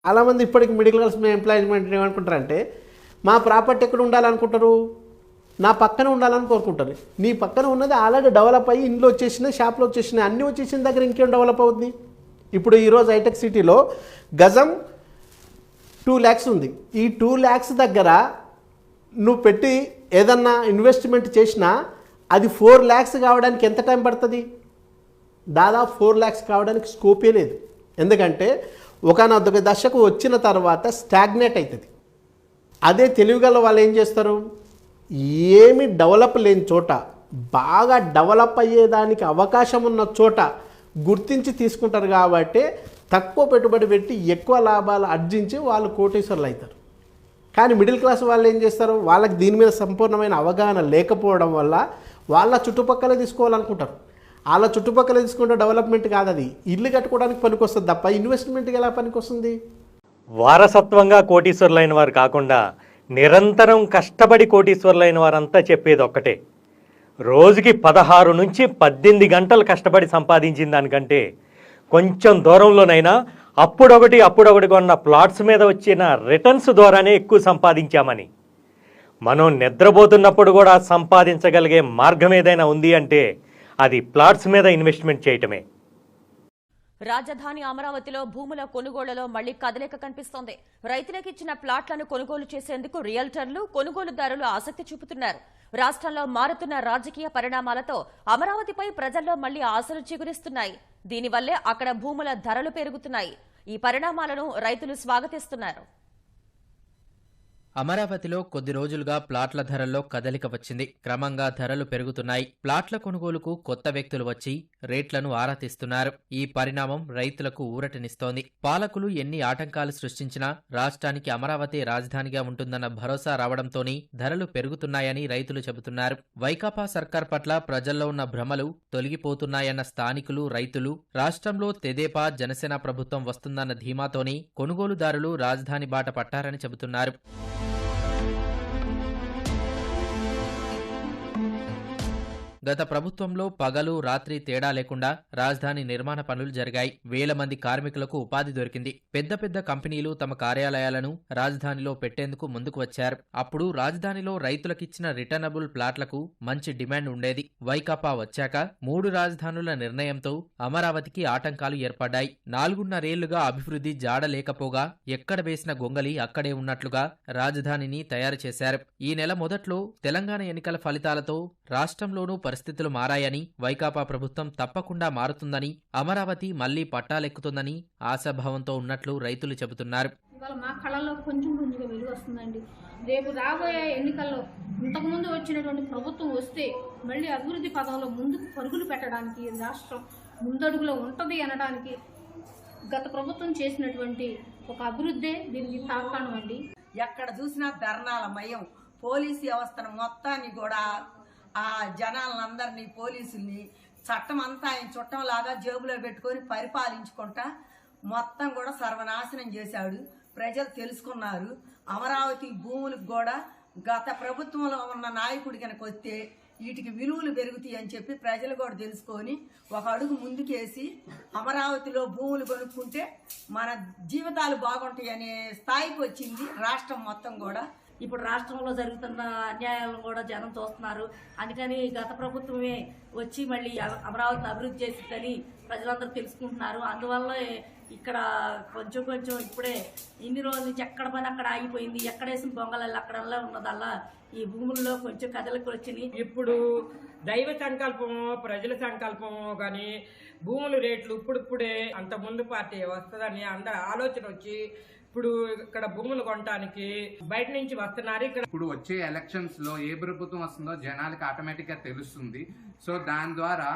చాలామంది ఇప్పటికి middle class employment ఏమనుకుంటారంటే మా ప్రాపర్టీ ఎక్కడ ఉండాలనుకుంటారు, నా పక్కన ఉండాలని కోరుకుంటారు. నీ పక్కన ఉన్నది ఆల్రెడీ డెవలప్ అయ్యి ఇంట్లో వచ్చేసినాయి, షాప్లో వచ్చేసినాయి, అన్నీ వచ్చేసిన దగ్గర ఇంకేం డెవలప్ అవుతుంది. ఇప్పుడు ఈరోజు హైటెక్ సిటీలో గజం 2 lakhs ఉంది. ఈ 2 lakhs దగ్గర నువ్వు పెట్టి ఏదన్నా ఇన్వెస్ట్మెంట్ చేసినా అది 4 lakhs కావడానికి ఎంత టైం పడుతుంది? దాదాపు 4 lakhs కావడానికి స్కోపే లేదు. ఎందుకంటే ఒకనొక దశకు వచ్చిన తర్వాత స్టాగ్నేట్ అవుతుంది. అదే తెలివిగల వాళ్ళు ఏం చేస్తారు, ఏమి డెవలప్ లేని చోట, బాగా డెవలప్ అయ్యేదానికి అవకాశం ఉన్న చోట గుర్తించి తీసుకుంటారు. కాబట్టి తక్కువ పెట్టుబడి పెట్టి ఎక్కువ లాభాలు ఆర్జించి వాళ్ళు కోటీశ్వరులు అవుతారు. కానీ మిడిల్ క్లాస్ వాళ్ళు ఏం చేస్తారు, వాళ్ళకి దీని మీద సంపూర్ణమైన అవగాహన లేకపోవడం వల్ల వాళ్ళ చుట్టుపక్కల తీసుకోవాలనుకుంటారు. వాళ్ళ చుట్టుపక్కల తీసుకుంటే డెవలప్మెంట్ కాదు, అది ఇల్లు కట్టుకోవడానికి పనికొస్తుంది తప్ప ఇన్వెస్ట్మెంట్కి ఎలా పనికొస్తుంది? వారసత్వంగా కోటీశ్వరులైన వారు కాకుండా నిరంతరం కష్టపడి కోటీశ్వరులైన వారంతా చెప్పేది ఒక్కటే, రోజుకి 16 నుంచి 18 గంటలు కష్టపడి సంపాదించిన దానికంటే కొంచెం దూరంలోనైనా అప్పుడొకటి కొన్న ప్లాట్స్ మీద వచ్చిన రిటర్న్స్ ద్వారానే ఎక్కువ సంపాదించామని. మనం నిద్రపోతున్నప్పుడు కూడా సంపాదించగలిగే మార్గం ఏదైనా ఉంది అంటే అది ప్లాట్స్ మీద ఇన్వెస్ట్మెంట్ చేయటమే. రాజధాని అమరావతిలో భూముల కొనుగోళ్లలో మళ్లీ కదలిక కనిపిస్తోంది. రైతులకు ఇచ్చిన ప్లాట్లను కొనుగోలు చేసేందుకు రియల్టర్లు, కొనుగోలుదారులు ఆసక్తి చూపుతున్నారు. రాష్ట్రంలో మారుతున్న రాజకీయ పరిణామాలతో అమరావతిపై ప్రజల్లో మళ్లీ ఆశలు చిగురిస్తున్నాయి. దీనివల్లే అక్కడ భూముల ధరలు పెరుగుతున్నాయి. ఈ పరిణామాలను రైతులు స్వాగతిస్తున్నారు. అమరావతిలో కొద్ది రోజులుగా ప్లాట్ల ధరల్లో కదలిక వచ్చింది. క్రమంగా ధరలు పెరుగుతున్నాయి. ప్లాట్ల కొనుగోలుకు కొత్త వ్యక్తులు వచ్చి రేట్లను ఆరా తీస్తున్నారు. ఈ పరిణామం రైతులకు ఊరటనిస్తోంది. పాలకులు ఎన్ని ఆటంకాలు సృష్టించినా రాష్ట్రానికి అమరావతి రాజధానిగా ఉంటుందన్న భరోసా రావడంతోనే ధరలు పెరుగుతున్నాయని రైతులు చెబుతున్నారు. వైకాపా సర్కార్ పట్ల ప్రజల్లో ఉన్న భ్రమలు తొలగిపోతున్నాయన్న స్థానికులు, రైతులు రాష్ట్రంలో తెదేపా, జనసేన ప్రభుత్వం వస్తుందన్న ధీమాతోనే కొనుగోలుదారులు రాజధాని బాట పట్టారని చెబుతున్నారు. గత ప్రభుత్వంలో పగలు రాత్రి తేడా లేకుండా రాజధాని నిర్మాణ పనులు జరిగాయి. వేల మంది కార్మికులకు ఉపాధి దొరికింది. పెద్ద పెద్ద కంపెనీలు తమ కార్యాలయాలను రాజధానిలో పెట్టేందుకు ముందుకు వచ్చారు. అప్పుడు రాజధానిలో రైతులకిచ్చిన రిటర్నబుల్ ప్లాట్లకు మంచి డిమాండ్ ఉండేది. వైకాపా వచ్చాక 3 రాజధానుల నిర్ణయంతో అమరావతికి ఆటంకాలు ఏర్పడ్డాయి. 4.5 ఏళ్లుగా అభివృద్ధి జాడలేకపోగా ఎక్కడ వేసిన గొంగలి అక్కడే ఉన్నట్లుగా రాజధానిని తయారు చేశారు. ఈ నెల మొదట్లో తెలంగాణ ఎన్నికల ఫలితాలతో రాష్ట్రంలోనూ పరిస్థితులు మారాయని, వైకాపా ప్రభుత్వం తప్పకుండా మారుతుందని, అమరావతి మళ్లీ పట్టాలెక్కుతుందని ఆశాభావంతో ఉన్నట్లు రైతులు చెబుతున్నారు. మా కళల్లో కొంచెం వెలుగు వస్తుందండి. రేపు రాబోయే ఎన్నికల్లో ఇంతకుముందు వచ్చినటువంటి ప్రభుత్వం వస్తే మళ్ళీ అభివృద్ధి పదంలో ముందుకు పరుగులు పెట్టడానికి రాష్ట్రం ముందడుగులో ఉంటుంది అనడానికి గత ప్రభుత్వం చేసినటువంటి ఒక అభివృద్ధే దీనికి తార్కాణం అండి. ఎక్కడ చూసినా ధర్నాల మయం, పోలీసు వ్యవస్థను మొత్తాన్ని కూడా ఆ జనాలందరినీ, పోలీసుల్ని చట్టం అంతా ఆయన చుట్టంలాగా జేబులో పెట్టుకొని పరిపాలించుకుంటా మొత్తం కూడా సర్వనాశనం చేశాడు. ప్రజలు తెలుసుకున్నారు. అమరావతి భూములకు కూడా గత ప్రభుత్వంలో ఉన్న నాయకుడి కనుక వస్తే వీటికి విలువలు పెరుగుతాయి అని చెప్పి ప్రజలు కూడా తెలుసుకొని ఒక అడుగు ముందుకేసి అమరావతిలో భూములు కొనుక్కుంటే మన జీవితాలు బాగుంటాయి అనే స్థాయికి వచ్చింది రాష్ట్రం మొత్తం కూడా. ఇప్పుడు రాష్ట్రంలో జరుగుతున్న అన్యాయాలను కూడా జనం చూస్తున్నారు. అందుకని గత ప్రభుత్వమే వచ్చి మళ్ళీ అమరావతిని అభివృద్ధి చేసిందని ప్రజలందరూ తెలుసుకుంటున్నారు. అందువల్ల ఇక్కడ కొంచెం ఇప్పుడే ఇన్ని రోజుల నుంచి ఎక్కడ పని అక్కడ ఆగిపోయింది. ఎక్కడేసిన బొంగలల్లా అక్కడల్లా ఉన్నదల్లా ఈ భూముల్లో కొంచెం కదలికలు వచ్చినాయి. ఇప్పుడు దైవ సంకల్పమో ప్రజల సంకల్పమో కానీ భూముల రేట్లు ఇప్పుడిప్పుడే అంత ముందు పార్టీ వస్తుందని అందరు ఆలోచన వచ్చి ఇప్పుడు ఇక్కడ భూములు కొనడానికి బయట నుంచి వస్తున్నారు. ఇప్పుడు వచ్చే ఎలక్షన్స్ లో ఏ ప్రభుత్వం వస్తుందో జనాలకు ఆటోమేటిక్ గా తెలుస్తుంది. సో దాని ద్వారా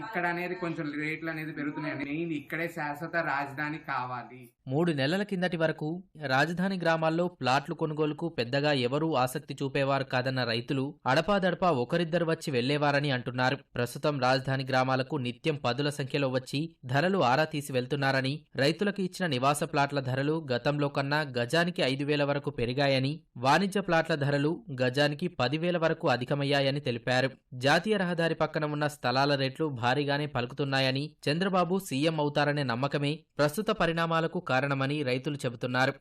ఇక్కడ అనేది కొంచెం రేట్లు అనేది పెరుగుతున్నాయి. మెయిన్ ఇక్కడే శాశ్వత రాజధాని కావాలి. 3 నెలల కిందటి వరకు రాజధాని గ్రామాల్లో ప్లాట్లు కొనుగోలుకు పెద్దగా ఎవరూ ఆసక్తి చూపేవారు కాదన్న రైతులు అడపాదడపా ఒకరిద్దరు వచ్చి వెళ్లేవారని అంటున్నారు. ప్రస్తుతం రాజధాని గ్రామాలకు నిత్యం 10ల సంఖ్యలో వచ్చి ధరలు ఆరా తీసి వెళ్తున్నారని, రైతులకు ఇచ్చిన నివాస ప్లాట్ల ధరలు గతంలో కన్నా గజానికి 5,000 వరకు పెరిగాయని, వాణిజ్య ప్లాట్ల ధరలు గజానికి 10,000 వరకు అధికమయ్యాయని తెలిపారు. జాతీయ రహదారి పక్కన ఉన్న స్థలాల రేట్లు భారీగానే పలుకుతున్నాయని, చంద్రబాబు సీఎం అవుతారనే నమ్మకమే ప్రస్తుత పరిణామాలకు కారణమని రైతులు చెబుతున్నారు.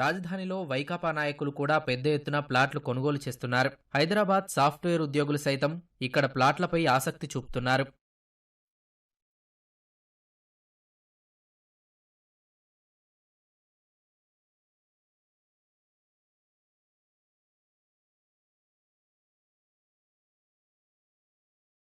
రాజధానిలో వైకాపా నాయకులు కూడా పెద్ద ఎత్తున ప్లాట్లు కొనుగోలు చేస్తున్నారు. హైదరాబాద్ సాఫ్ట్వేర్ ఉద్యోగులు సైతం ఇక్కడ ప్లాట్లపై ఆసక్తి చూపుతున్నారు.